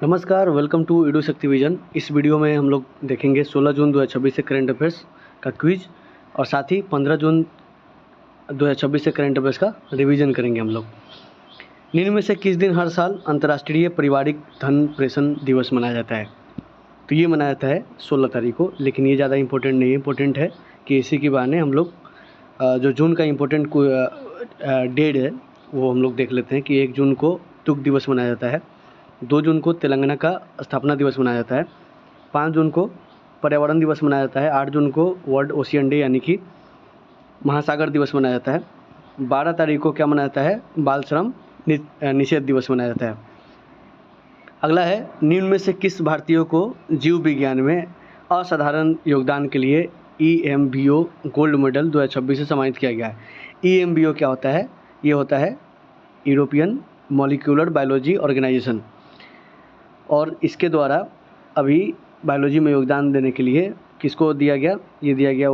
नमस्कार, welcome to edu शक्ति vision. इस वीडियो में हम लोग देखेंगे 16 जून 2026 से करंट अफेयर्स का क्विज और साथ ही 15 जून 2026 से करंट अफेयर्स का रिवीजन करेंगे हम लोग। निम्न में से किस दिन हर साल अंतर्राष्ट्रीय पारिवारिक धन प्रेषण दिवस मनाया जाता है? तो ये मनाया जाता है 16 तारीख को, लेकिन ये ज़्यादा इंपॉर्टेंट नहीं है। इंपॉर्टेंट है कि इसी के बहाने हम लोग जो जून का इम्पोर्टेंट डेट है वो हम लोग देख लेते हैं कि 1 जून को तुक दिवस मनाया जाता है, 2 जून को तेलंगाना का स्थापना दिवस मनाया जाता है, 5 जून को पर्यावरण दिवस मनाया जाता है, 8 जून को वर्ल्ड ओशियन डे यानी कि महासागर दिवस मनाया जाता है, 12 तारीख को क्या मनाया जाता है? बाल श्रम निषेध दिवस मनाया जाता है। अगला है, निम्न में से किस भारतीय को जीव विज्ञान में असाधारण योगदान के लिए EMBO गोल्ड मेडल 2026 से सम्मानित किया गया है? EMBO क्या होता है? ये होता है यूरोपियन मॉलिक्यूलर बायोलॉजी ऑर्गेनाइजेशन, और इसके द्वारा अभी बायोलॉजी में योगदान देने के लिए किसको दिया गया? ये दिया गया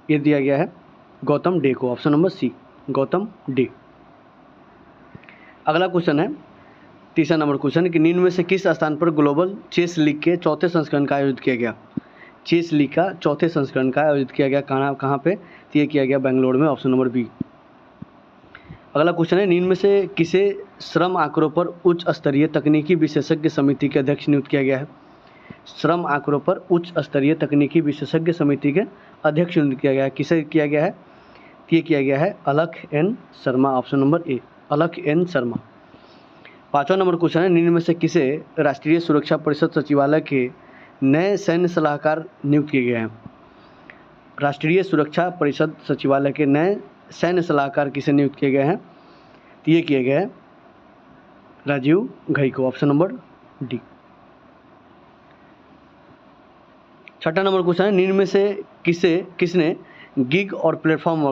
ये दिया गया है गौतम डे को। Option number C, Gautam Dey. अगला क्वेश्चन है, तीसरा नंबर क्वेश्चन कि निम्न में से किस स्थान पर ग्लोबल चेस लीग के चौथे संस्करण का आयोजित किया गया? चेस लीग का चौथे संस्करण का आयोजित किया गया कहाँ पे? तो ये किया गया बेंगलोर में। Option number B. अगला क्वेश्चन है, निम्न में से किसे श्रम आंकड़ों पर उच्च स्तरीय तकनीकी विशेषज्ञ समिति के अध्यक्ष नियुक्त किया गया है? श्रम आंकड़ों पर उच्च स्तरीय तकनीकी विशेषज्ञ समिति के अध्यक्ष नियुक्त किया गया है। किसे किया गया है? ये किया गया है Alakh N Sharma. Option number A, Alakh N Sharma. पाँचवा नंबर क्वेश्चन है, निम्न में से किसे राष्ट्रीय सुरक्षा परिषद सचिवालय के नए सैन्य सलाहकार नियुक्त किए गए हैं? राष्ट्रीय सुरक्षा परिषद सचिवालय के नए सैन्य सलाहकार किसे नियुक्त किए गए हैं? तो ये किए गए हैं राजीव घई को। Option number D. छठा नंबर क्वेश्चन है, निम्न में से किसने गिग और प्लेटफॉर्म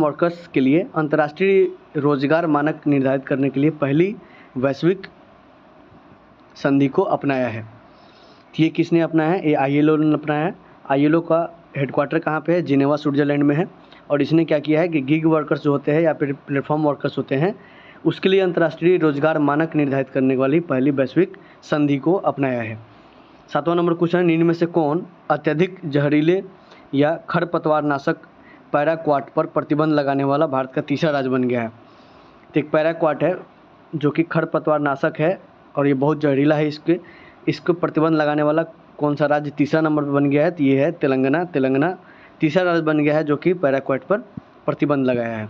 वर्कर्स के लिए अंतर्राष्ट्रीय रोजगार मानक निर्धारित करने के लिए पहली वैश्विक संधि को अपनाया है? तो ये किसने अपनाया है? ये ILO ने अपनाया है। ILO का हेडक्वार्टर कहाँ पे है? जिनेवा स्विट्जरलैंड में है। और इसने क्या किया है कि गिग वर्कर्स जो होते हैं या फिर प्लेटफॉर्म वर्कर्स होते हैं उसके लिए अंतर्राष्ट्रीय रोजगार मानक निर्धारित करने वाली पहली वैश्विक संधि को अपनाया है। सातवां नंबर क्वेश्चन है, निम्न में से कौन अत्यधिक जहरीले या खरपतवार नाशक पैराक्वाट पर प्रतिबंध लगाने वाला भारत का तीसरा राज्य बन गया है? तो एक पैराक्वाट है जो कि खरपतवार नाशक है और ये बहुत जहरीला है। इसको प्रतिबंध लगाने वाला कौन सा राज्य तीसरा नंबर पर बन गया है? तो ये है तेलंगाना तीसरा राज्य बन गया है जो कि पैराक्वाट पर प्रतिबंध लगाया है।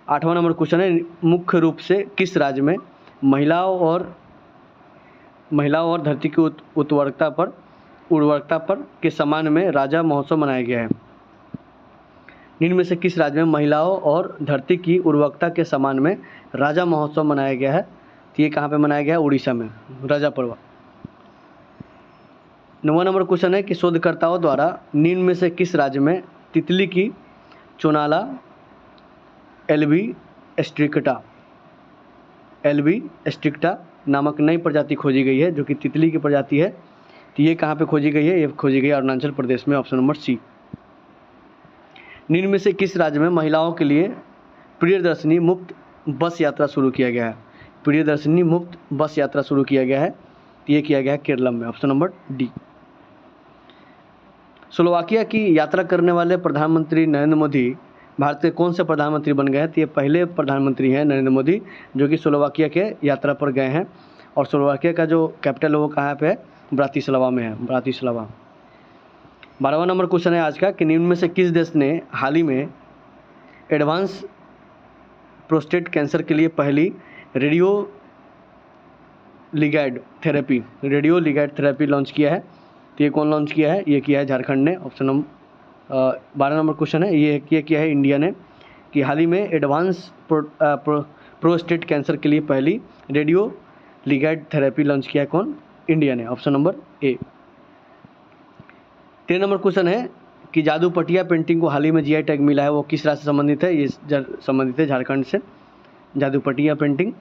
आठवां नंबर क्वेश्चन है, मुख्य रूप से किस राज्य में महिलाओं और धरती की उर्वरकता पर के सम्मान में राजा महोत्सव मनाया गया है? निम्न में से किस राज्य में महिलाओं और धरती की उर्वरकता के सम्मान में राजा महोत्सव मनाया गया है? तो ये कहाँ पे मनाया गया है? उड़ीसा में, राजा पर्व। 9वां नंबर क्वेश्चन है कि शोधकर्ताओं द्वारा निम्न में से किस राज्य में तितली की चोनाला एल्बी स्ट्रिक्टा नामक नई प्रजाति खोजी गई है जो कि तितली की प्रजाति है? तो ये कहाँ पे खोजी गई है? ये खोजी गई अरुणाचल प्रदेश में। Option number C. निम्न में से किस राज्य में महिलाओं के लिए प्रियदर्शनी मुफ्त बस यात्रा शुरू किया गया है? प्रियदर्शनी मुफ्त बस यात्रा शुरू किया गया है, तो ये किया गया है केरलम में। Option number D. स्लोवाकिया की यात्रा करने वाले प्रधानमंत्री नरेंद्र मोदी भारत के कौन से प्रधानमंत्री बन गए हैं? तो ये पहले प्रधानमंत्री हैं नरेंद्र मोदी जो कि स्लोवाकिया के यात्रा पर गए हैं। और स्लोवाकिया का जो कैपिटल है वो कहाँ पे है? ब्रातिस्लावा में है, ब्रातिस्लावा। 12वां नंबर क्वेश्चन है आज का कि निम्न में से किस देश ने हाल ही में एडवांस प्रोस्टेट कैंसर के लिए पहली रेडियो लिगैंड थेरेपी लॉन्च किया है? तो ये कौन लॉन्च किया है? ये किया है झारखंड ने। ऑप्शन नंबर 12 नंबर क्वेश्चन है, ये किया है इंडिया ने कि हाल ही में एडवांस प्रोस्टेट कैंसर के लिए पहली रेडियो लिगैंड थेरेपी लॉन्च किया है कौन? इंडिया ने। ऑप्शन नंबर ए। 13 नंबर क्वेश्चन है कि जादू पटिया पेंटिंग को हाल ही में GI टैग मिला है, वो किस राज्य से संबंधित है? ये संबंधित है झारखंड से। जादू पटिया पेंटिंग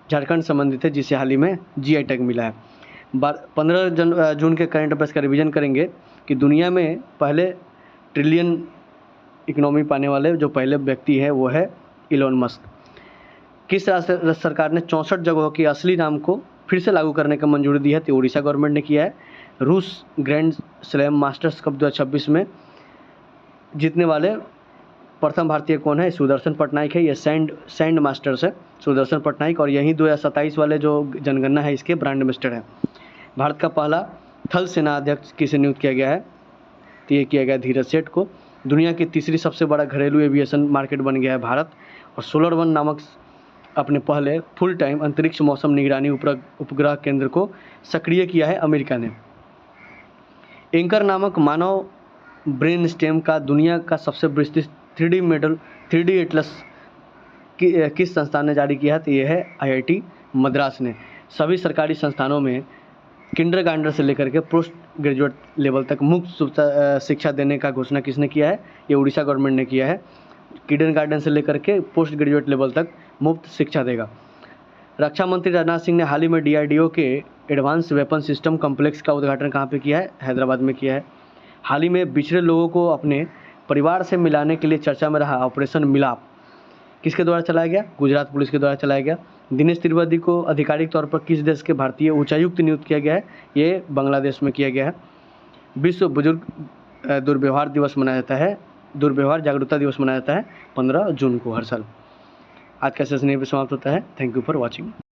झारखंड संबंधित है जिसे हाल ही में GI टैग मिला है। 15 जून के करंट अफेयर्स का रिवीजन करेंगे कि दुनिया में पहले ट्रिलियन इकोनॉमी पाने वाले जो पहले व्यक्ति है वो है इलोन मस्क। किस राज्य सरकार ने 64 जगहों के असली नाम को फिर से लागू करने का मंजूरी दी है? तो उड़ीसा गवर्नमेंट ने किया है। रूस ग्रैंड स्लैम मास्टर्स कप 2026 में जीतने वाले प्रथम भारतीय कौन है? सुदर्शन पटनायक है। ये सैंड मास्टर्स है सुदर्शन पटनायक, और यहीं 2027 वाले जो जनगणना है इसके ब्रांड एम्बेसडर हैं। भारत का पहला थल सेना अध्यक्ष किसे नियुक्त किया गया है? तो ये किया गया धीरज सेठ को। दुनिया की तीसरी सबसे बड़ा घरेलू एविएशन मार्केट बन गया है भारत। और SolarOne नामक अपने पहले फुल टाइम अंतरिक्ष मौसम निगरानी उपग्रह केंद्र को सक्रिय किया है अमेरिका ने। एंकर नामक मानव ब्रेन स्टेम का दुनिया का सबसे विस्तृत 3D एटलस किस संस्थान ने जारी किया है? तो ये है IIT मद्रास ने। सभी सरकारी संस्थानों में किंडरगार्टन से लेकर के पोस्ट ग्रेजुएट लेवल तक मुफ्त शिक्षा देने का घोषणा किसने किया है? ये उड़ीसा गवर्नमेंट ने किया है। किंडरगार्टन से लेकर के पोस्ट ग्रेजुएट लेवल तक मुफ्त शिक्षा देगा। रक्षा मंत्री राजनाथ सिंह ने हाल ही में DRDO के एडवांस वेपन सिस्टम कॉम्प्लेक्स का उद्घाटन कहाँ पे किया है? हैदराबाद में किया है। हाल ही में बिछड़े लोगों को अपने परिवार से मिलाने के लिए चर्चा में रहा ऑपरेशन मिलाप किसके द्वारा चलाया गया? गुजरात पुलिस के द्वारा चलाया गया। दिनेश त्रिवेदी को आधिकारिक तौर पर किस देश के भारतीय उच्चायुक्त नियुक्त किया गया है? ये बांग्लादेश में किया गया है। विश्व बुजुर्ग दुर्व्यवहार दिवस मनाया जाता है, दुर्व्यवहार जागरूकता दिवस मनाया जाता है 15 जून को हर साल। आज का सेशन यहीं पे समाप्त होता है। Thank you for watching.